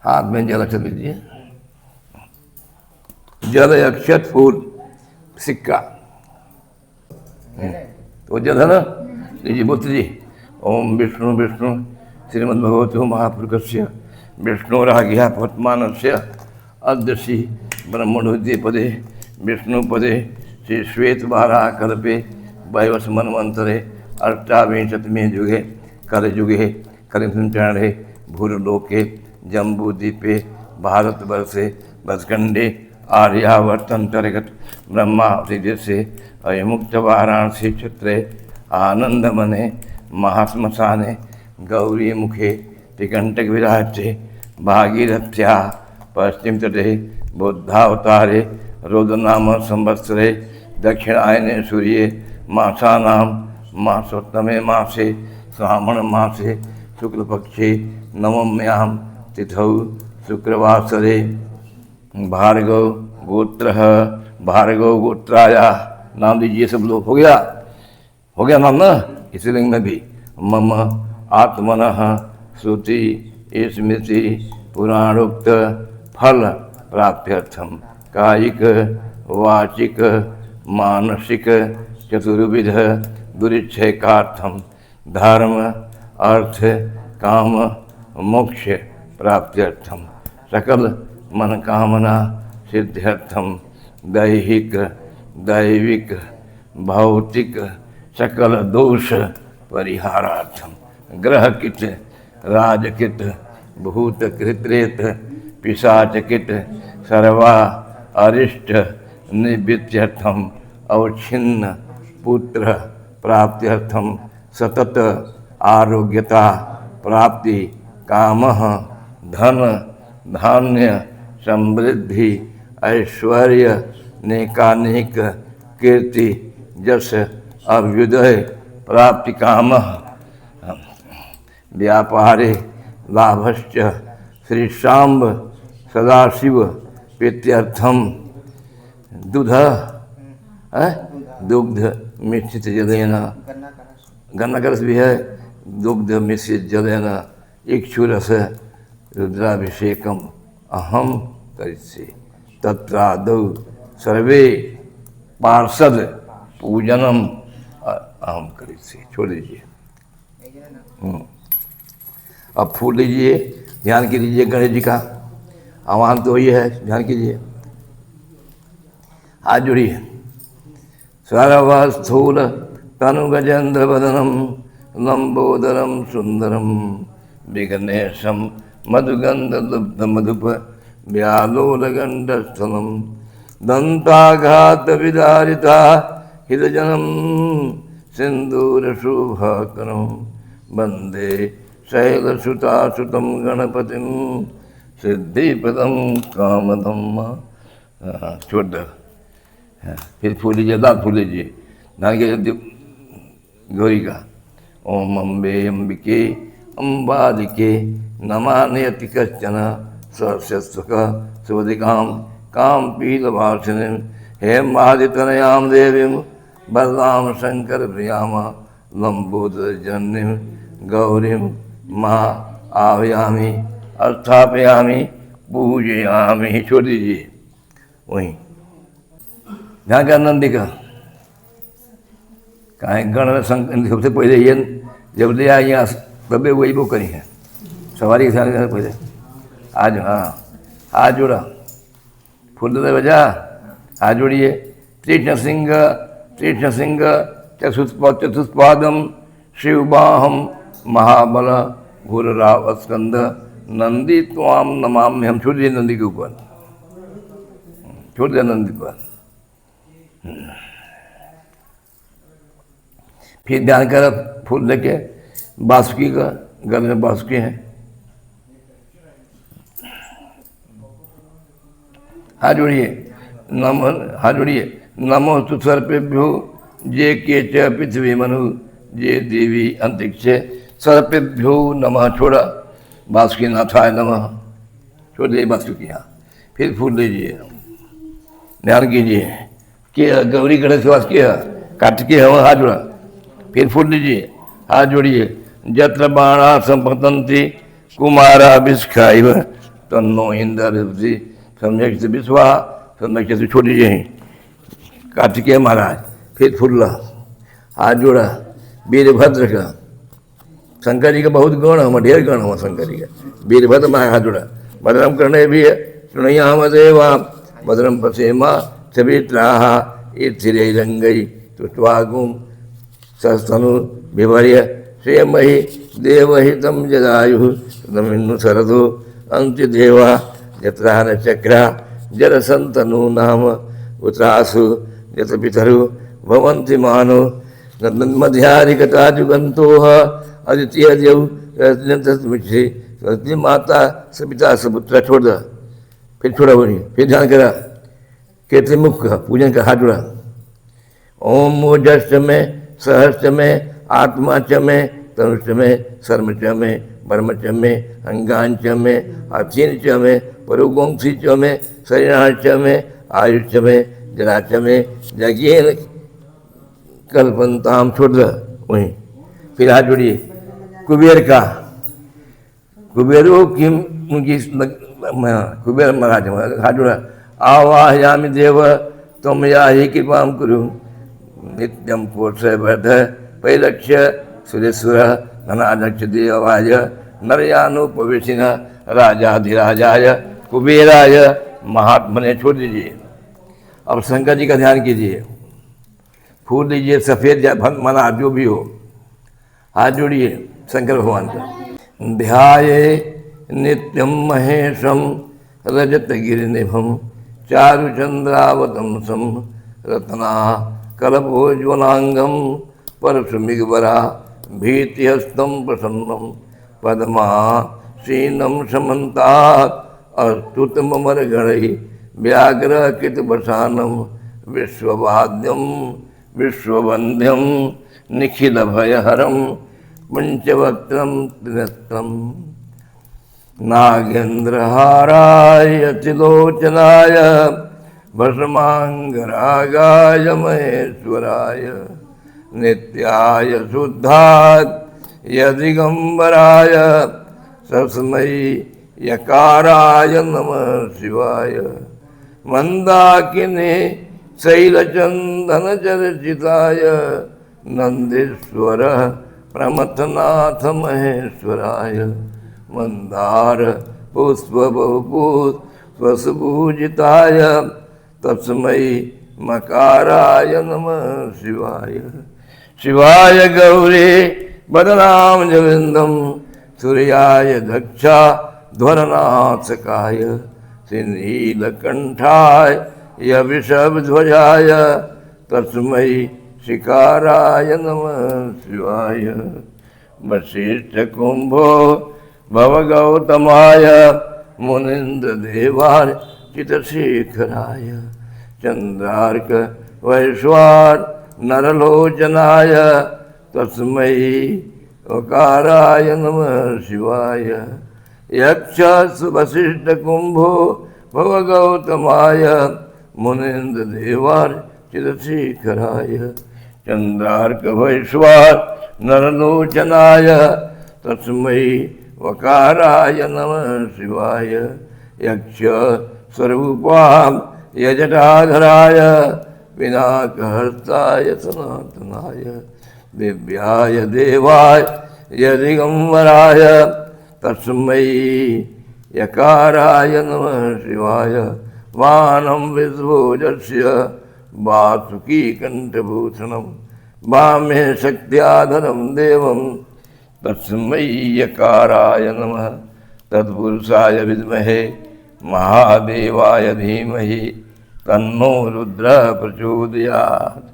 हाथ में जल अक्षत लीजिए, जल अक्षत फूल सिक्का, तो जल है ना, लीजिए बोलते जी। ओम विष्णु विष्णु श्रीमद्भगवतो महापुरुषस्य विष्णुराज्ञया पद्मानस्य अद्यसि ब्रह्मणोद्य पदे विष्णुपदे श्री श्वेतवाराकल्पे वैवस्वन्वन्तरे अष्टाविंशतिमे युगे कलयुगे कलियुगे भूलोके जम्बूद्वीपे भारतवर्षे भस्खंडे आर्यावर्तंतर्गत ब्रह्मादेशे अयमुक्त वाराणसी क्षेत्रे आनंदमने महाश्मशाने गौरी मुखे तिकंटक विराजे भागीरथ्या पश्चिम तटे बुद्धावतारे रोदनाम संवत्सरे दक्षिणायने सूर्ये मासानां मासोत्तमे मासे श्रावण मासे शुक्लपक्षे नवम्यां तिथौ शुक्रवासरे भार्गव गोत्राया नाम दीजिए सब लोग। हो गया नाम ना, इसी लिंग में भी मम आत्मनः श्रुति स्मृति पुराणोक्त फल प्राप्त्यर्थम कायिक वाचिक मानसिक चतुर्विध दुरिच्छेकार्थम धर्म अर्थ काम मोक्ष प्राप्त्यर्थम सकल मन कामना सिद्ध्यर्थम दैहिक दैविक भौतिक सकल दोष परिहारार्थम ग्रह किट राजकिट भूत कृत्रेत पिशाचकिट सर्वा अरिष्ट निवृत्त्यर्थम अवच्छिन्न पुत्र प्राप्त्यर्थम सतत आरोग्यता प्राप्ति कामः धन धान्य समृद्धि ऐश्वर्य नेकानेक कीर्ति जस अभ्युदय प्राप्ति कामः व्यापारे लाभश्च श्री शांब सदाशिव प्रीत्यर्थम दुध दुग्ध मिश्रित जलेन गन्ना का रस भी है, दुग्ध मिश्रित जलेन इक्षुरस रुद्राभिषेकम अहम करिष्ये तत्रादौ सर्वे पार्षद पूजनम अहम करिष्ये। छोड़ दीजिए, अब फूल लीजिए, ध्यान कीजिए गणेश जी का आह्वान तो ये है, ध्यान कीजिए, हाथ जोड़िए। सर्वस्थूल तनु गजेन्द्र वदनम लंबोदरम सुंदरम विघ्नेशम मधुगंध लुब्ध मधुप व्यालोलगंडस्थलम दंताघात विदारिता हृदजनम सिंदूर शोभाकरम वंदे शैलसुतासुतम गणपतिम सिद्धिपदम कामदम। छोड़ दो, फिर फूल लीजिए, दांत फूल लीजिए, गौरी का। ओम अम्बे अम्बिके अम्बालिके नमानयति कश्चन स्वस्यस्वक सुवधिकां काम पीलवासिनीं हेमादितनयां देवीं बलराम शंकर प्रियाम लंबोदरजननीं गौरीं माँ आव्यामी अस्थापयामी पूजयामी। छोड़ दीजिए, वहीं ध्यान का नंदी का कहाँ गण सबसे पहले ये जब ले आए यहाँ तबे वही वो करी है सवारी के साथ पहले। आज हाँ हाथ जोड़ा, फूल दे बजा, हाथ जोड़िए। तीक्ष्ण सिंह चतुष्पादम शिवबाहम महाबल घोरराव स्कंद नंदी त्वाम नमाम्य। हम छोड़ दिए नंदी के ऊपर, छोड़ दिया नंदी पर। फिर ध्यान कर फूल लेके बासुकी का, गले में बासुकी है, हाथ जोड़िए, हाथ जोड़िए। नमो तु सर्पेभ्यो जे के च पृथ्वी मनु जे देवी अंतरिक्ष सर्पेभ्यो नमः। छोड़ा, बासुकी नाथाय नमः, छोड़ दिए बासुकी। यहाँ फिर फूल लीजिए, ध्यान कीजिए कि गौरी गणेश के वास किया काट के हवा, हाथ जोड़ा। फिर फूल लीजिए, हाथ जोड़िए। जत्र बाणा संपतंती कुमारा विष्खाइव तन्नो इंद्र सम्यक से विश्वा सम्यक से छोड़ी जी कार्तिकेय महाराज फिर फुल्ला हाथ जोड़ा वीरभद्र का शंकर जी का बहुत गण हम ढेर गण हुआ शंकर जी का वीरभद्र महाराज हाथ जोड़ा भद्रम करने भी सुनयाम देवा भद्रम पसेमा सवित्राः इत्थिरैरंगै तुष्ट्वागुं सस्तनु विभर्य श्रेयमहि देवहितं जदायुः तमिन्नु शरदो अंत्यदेवा यत्रा न चक्रा जरसन्तनु नाम उत्रासु यत पितरु भवन्ति मानो मध्यारिकता जुगन्तोः अदित्य देव रजनी माता सपिता सपुत्र छोड़ दा फिर छोड़ा बोली फिर ध्यान करा कहते मुख का पूजन का हाथ जोड़ा ओम ओजस् में सहस्र में आत्मा च में तनुष में सर्म च में ब्रह्म च में अंगान च में अचीन च में परुगोंसी च में शरीराण च में आयुष च में जरा च में जगेन कल्पनताम छोड़ दा वहीं फिर हाथ जोड़िए कुबेर का कुबेरो की उनकी कुबेर महाराज हाथ जोड़ा आवाहयामि देव तुम या ही कृपा कुरु नित्यम पोष वर्ध पैलक्ष्य सुरेश्वर धनाध्यक्ष देवाय नरयानुपवेशिन राजाधिराजाय कुबेराय महात्मने छोड़ दीजिए। अब शंकर जी का ध्यान कीजिए फूल दीजिए सफ़ेद या भक्त मना जो भी हो हाथ जोड़िए शंकर भगवान का ध्याये नित्यम महेशम रजतगिरिनिभम चारुचंद्रावतंसम रत्ना कलपोज्वलांगम परशुमिगवरा भीतिहस्तं प्रसन्नं पद्मा सीनं समन्तात् अस्तुतममरगणैः व्याघ्रकृतवसानं विश्ववाद्यं विश्ववन्द्यं निखिलभयहरं पंचवक्त्रं त्रिनेत्रम् नागेन्द्रहाराय अतिलोचनाय भस्मांगरागाय महेश्वराय नित्याय शुद्धात् यदिगंबराय तस्मै यकाराय नमः शिवाय मंदाकिनी शैलचंदन चर्चिताय नंदीश्वर प्रमथनाथ महेश्वराय मंदार पुष्प स्वसपूजिताय तस्मै मकाराय नमः शिवाय शिवाय गौरी बदनाम जविंदम सूर्याय दक्षा ध्वरनाशकाय सिंहीलकंठाय यविषभध्वजाय तस्मै शिकाराय नमः शिवाय वशिष्ठ कुंभो भवगौतमाय मुनीन्द्र देवाय चितशेखराय चंद्रार्क वैश्वार नरलोचनाय तस्मै ओकाराय नमः शिवाय यक्ष वशिष्ठ कुंभो भवगौतमाय मुनीन्द्र देवाय चितशेखराय चंद्रार्क वैश्वार नरलोचनाय तस्मै वकाराय नमः शिवाय यक्ष स्वरूपां यजटाधराय पिनाकहस्ताय सनातनाय दिव्याय देवाय यदिगंबराय तस्मै यकाराय नमः शिवाय वानं विश्वोजस्य वासुकीकण्ठभूषणं वामे शक्त्याधरं देवं तस्मै यकाराय नमः तत्पुरुषाय विद्महे महादेवाय धीमहि तन्नो रुद्रः प्रचोदयात्।